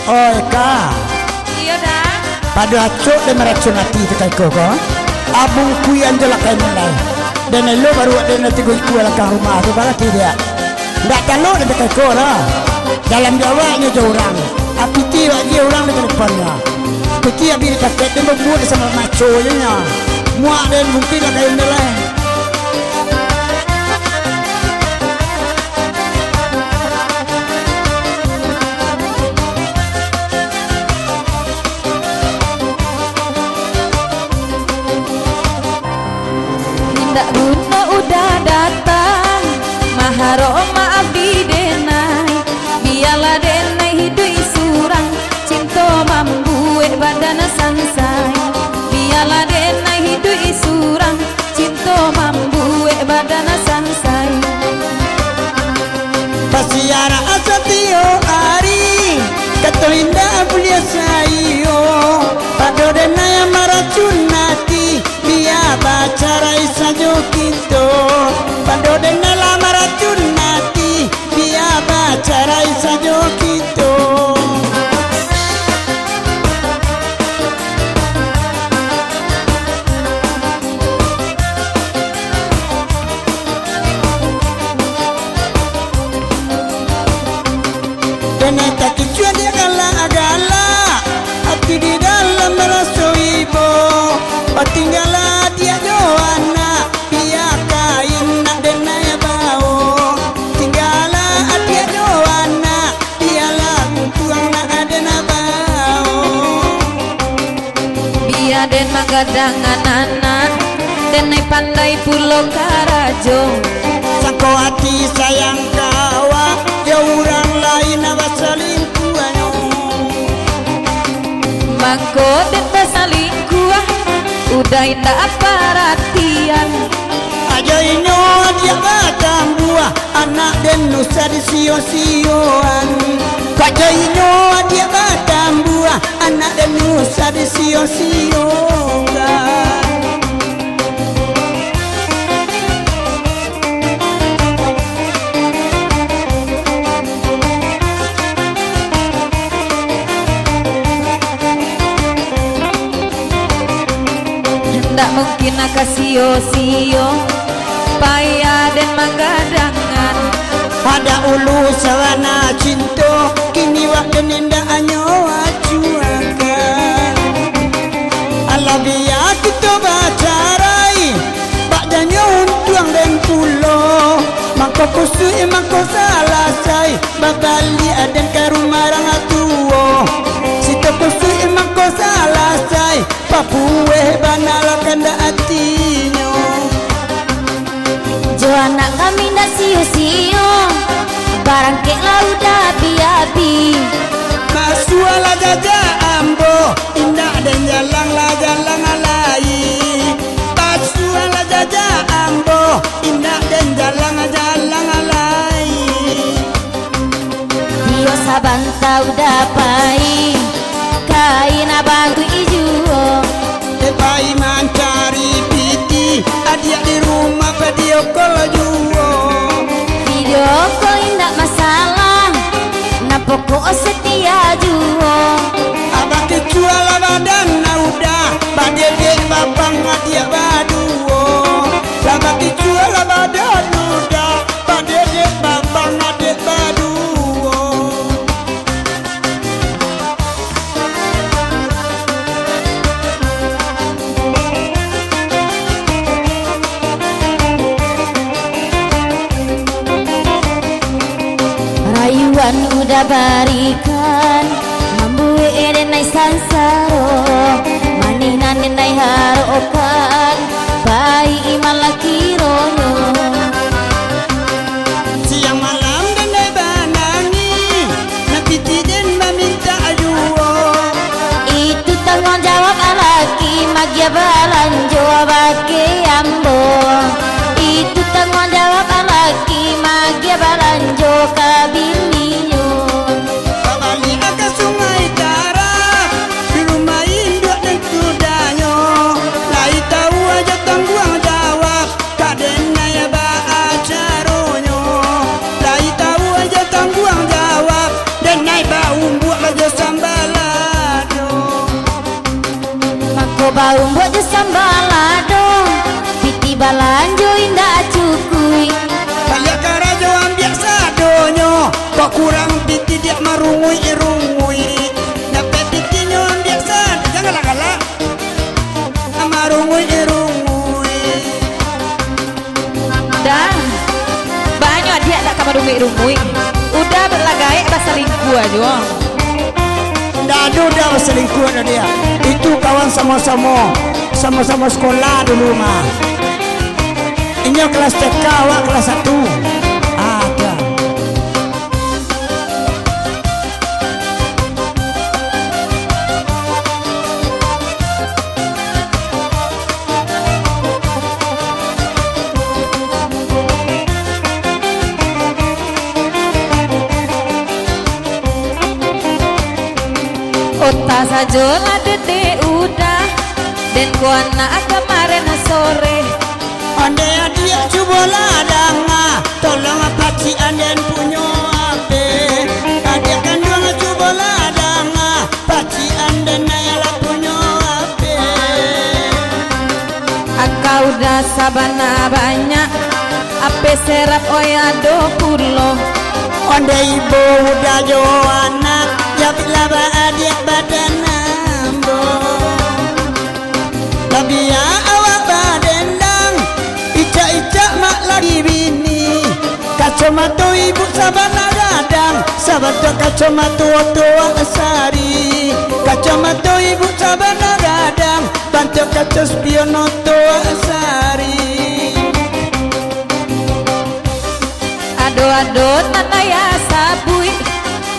Oi ka. Iya dah. Pada acuk dan meracun hati tekai ko. Abung kuyan jelak kain mulai. Dan lo baru ada nanti gue lakang rumah tu baru tidak. Ndak calon dan tekai ko lah. Dalam jawabnya je orang. Api tiba dia orang di depannya. Peti abis dikasih dia berbuat sama maco nya. Muak dan mungkin lah kain mulai. Ndak guna udah datang maharo abdi denai biarlah denai hidui surang cinta mambuet badana sansai biarlah denai hidui surang cinta mambuet badana sansai Pasiara asatio ari kata indah belia sayo pada denai maracun nati biar bacarai sajo kita pada denai maracun nati biar bacarai sajo kita denai tak kecuali dia galak-galak hati di dalam merasa ibu tinggallah dia Joanna biar kain nak denai bau tinggallah dia Joanna biarlah tuang nak denai bau biar den magadangan anak denai pandai pulau karajo sangko hati sayang kawa ya orang lain apa selingkuhannya mangko den basalingkuah udah indah perhatian aja inyo dia batang buah anak dan nusa di sio-sioan aja inyo dia batang buah anak dan nusa di sio-sioan ndak mungkin nak sio-sio payah dan magadangan ada ulu sawana cinta kini wak dan indah anyo acuakan ala biar kita bacarai bak janyo untuang dan pulau maka kusui maka salah say babali adan karumah rang atuo sito kusui maka salah say papuwe banala kanda atinyo jo anak kami ndak sio-sio barang kek lauda api-api masuala jaja ambo indah dan jalang alai masuala jaja ambo indah dan jalang alai dio sabanta udah pai kain abang ijuo Tepai mancari piti adia di rumah video call juo video call indak masalah na pokok setia juo abang kecuali badan nauda badede babang adia baduo abang kecuali badan nauda badede babang adia baduo rayuan udah barikan mambuwe denai sansaro maninan denai harokan bai iman laki royo siang malam denai banangi napiti den meminta ajuo itu tanggung jawab alaki magia balanjo bake ambo itu tanggung jawab alaki magia balanjo kabiniyo babali ke sungai Tara di rumah induk dan kudanyo lai tahu aja tanggung jawab kadena ya ba acaronyo lai tahu aja tanggung jawab dan naik bau buat aja sambil kok kurang titi dia marungui irungui dapat titinyo dia sad jangan galak marungui irungui Dan banyak dia tak kamu rumui udah berlagai bahasa selingkuh aja. Dadu dah selingkuh ada dia. Itu kawan sama-sama sekolah dulu mah. Ini kelas TK, awak kelas 1. Ada. Ota saja lah dede udah dan ku anak kemarin sore. Ande dia cuba ladang, tolong paci anden punyo ape. Adik kandung cuba ladang, paci anden nayala punyo ape. Aka udah sabana banyak, ape serap oya do pulo. Ande ibu udah jo anak, ya bila adik badan nambo. Labia awak badendang, ica mak lagi bini. Kacamata ibu sabana gadang, sabato kacamata tua asari. Kacamata ibu sabana gadang, bantu kaca spiono tua asari. Ado nana ya sabui,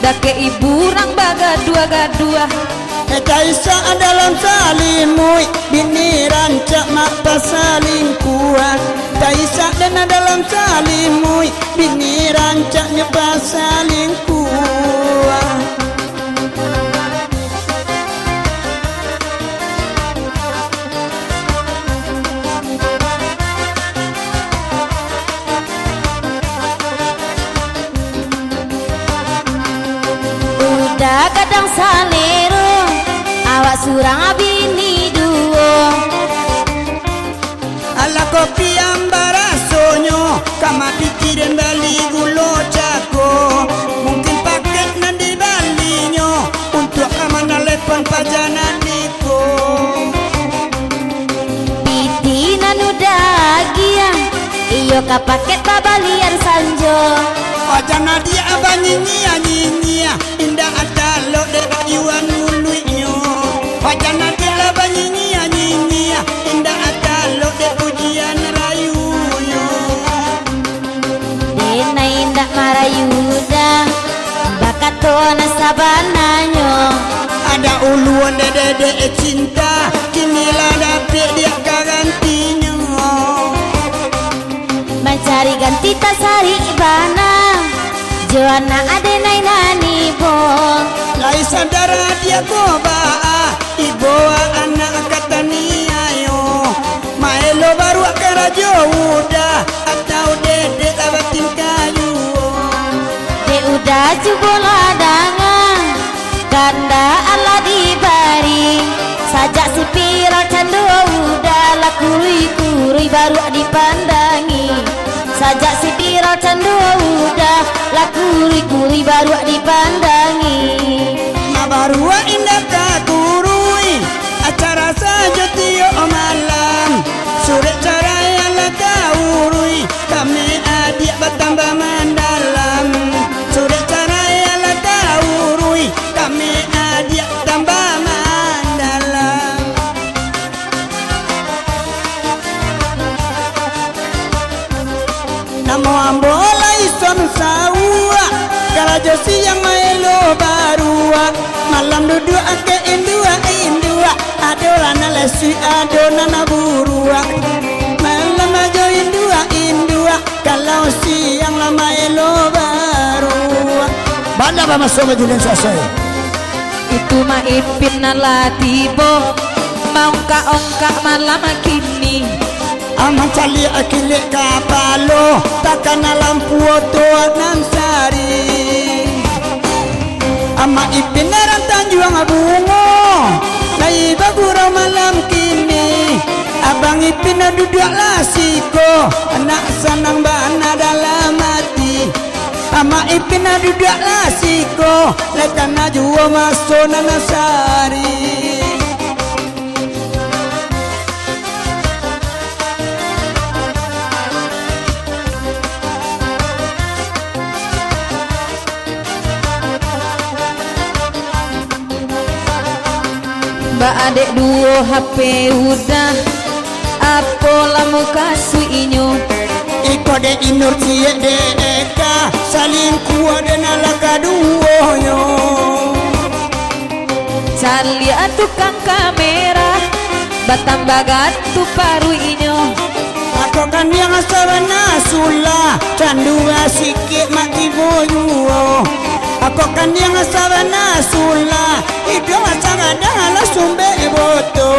dake ibu rang baga dua. Taisa dalam salimui, bini rancak mak pasalingkuhan. Taisa dan dalam salimui, bini rancaknya pasalingkuhan. Udah kadang salero awak surang bini duo. Ala kopi ambarasonya, kama pikirin bali gulo cako. Mungkin paket nanti balinyo, untuk kama nalepon pajanan niko. Piti nanu dagia iyo ka paket babalian sanjo. Ojana dia abang nyinyia, indah atalo dek ayuan nguluinyo. Ojana dia abang nyinyia, indah atalo dek ujian rayuyo. Dena indak marayuda bakat tona sabananyo. Ada uluan dede cinta, kinilah dapet dia karantinyo. Mencari ganti tasari bana Joanna adenai nani bo. Lai sadara dia goba, ibu anak katani ayo. Maelo baru kerajo udah, atau dede abatin kayu. De udah cubola dangan ganda Allah dibari. Sajak si piro candu udah lah kuri baru dipandangi. Sajak si piro candu udah lah kuri baru dipandangi. Ma baru indah kakurui, acara saja tio malam. Sore cara yang lah kaurui, kami adik bertambah mendalam. Sore cara yang lah kaurui, kami adik tambah mendalam. Namo ambola ison sawa, karajo siang maelo barua. Malam duduk ake indua, adolana lesi adonana burua. Malam ajo indua, kalau siang lama maelo barua. Banda ba masuk julen selesai. Itu mah ipin nalatibo, mau ongka malam kini. Aman cali akile kapalo, takkan lampu otoa nansari. Ama ipin naran tanjuang bungo, nai bagura malam kini. Abang ipin duduk lasiko, anak sanang bana dalam hati. ama ipina dudak lasiko lekana juo masona nasari Mbak adek duo HP udah apola muka suinyo iko de inur cie de eka saling kuat de nalaka duonya cali tukang kamera batam bagat tu paru inyo aku kan yang asabana sula candua sikit mati boyo aku kan yang asabana sula hidup asagada ala sumbe boto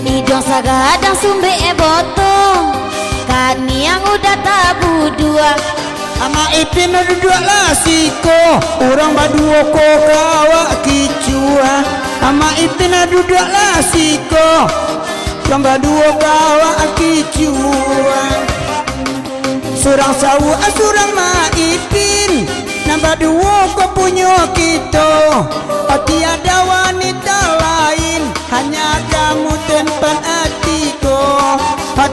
Idong sagadang sumbe boto kani yang udah tabu dua ama ipin duduk lasiko orang baduo ko kawa kicua ama ipin duduk lasiko orang baduo kawa kicua surang sawu surang ma ipin nambah duo ko punya kita tiada wanita lain hanya kamu tempat hatiku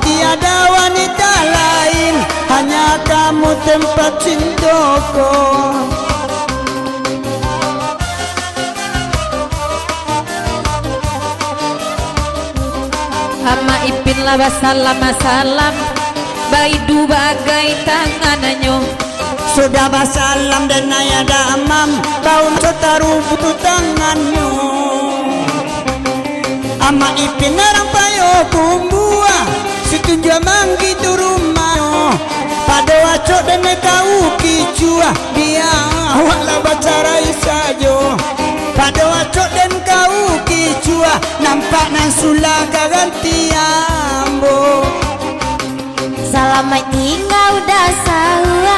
tiada wanita lain hanya kamu tempat cintaku Hama ipin lah salam baidu bagai tangananyo sudah basalam dan ayada amam daun setaruh butuh tangannya ama ipin narang payo kumbua situnja manggi tu rumah pada wacok dan kau kicua dia awaklah bacarai sajo pada wacok dan kau kicua nampak nan sulah ganti ambo Salamai tinggal udah sawa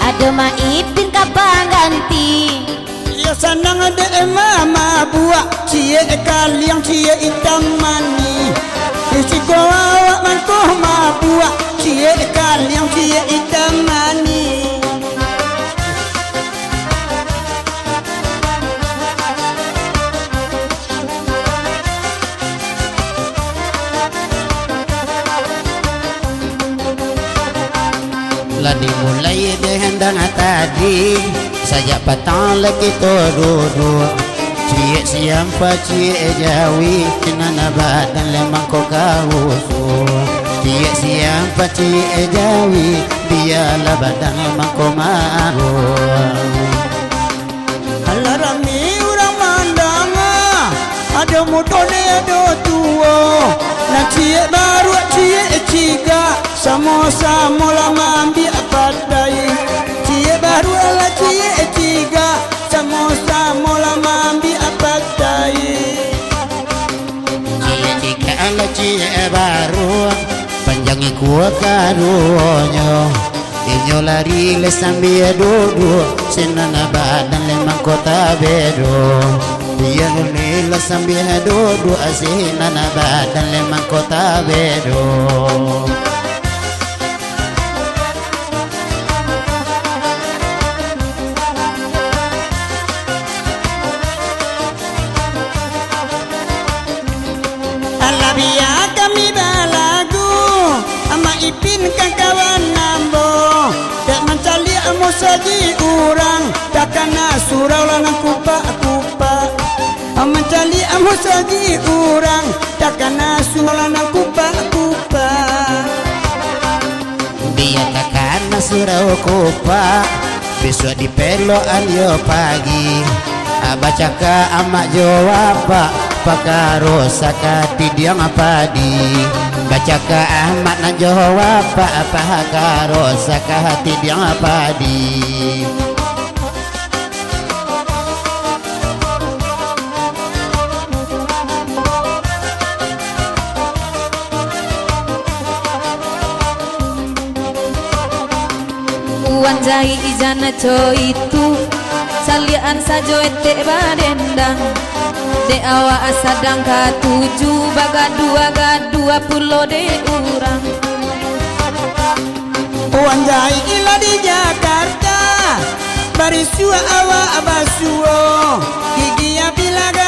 ada ma ipin kapan ganti ya sanang ada mama buat cie kaliang cie hitam mani risiko awak mankoh ma buat cie kaliang cie hitam mani lah dimulai dengan tadi sajak petang lagi duduk cie siapa cie jawi kena badan lemang ko kau cie siapa cie jawi biarlah badan lemang ko maru alarami orang mandanga ada mutone ada tua na cie baru cie ciga sama-sama lama ambil padai cie baru ala cie ciga sama-sama lama ambil padai cie ciga ala cie baru panjangi kuah karunya inyo lari le sambil duduk senana badan lemang kota bedo dia nulila sambil duduk senana badan lemang kota bedo alabia kami balagu ama ipin kawan nambo dak mencali amo saji urang takana surau lana kupa mencali amo saji urang takana surau lana kupa biar takana surau kupa besok di peloan yo pagi abacaka amak jawab pakaro sakati dia ngapadi bacaka ahmad na jawab apa karo sakati dia ngapadi Uwan jahi jana co itu salian sajo ete badendang de awa asadang ka 7 baga 20 de urang Wanjai ila di Jakarta Barisua awa abasuo Gigi ya bilaga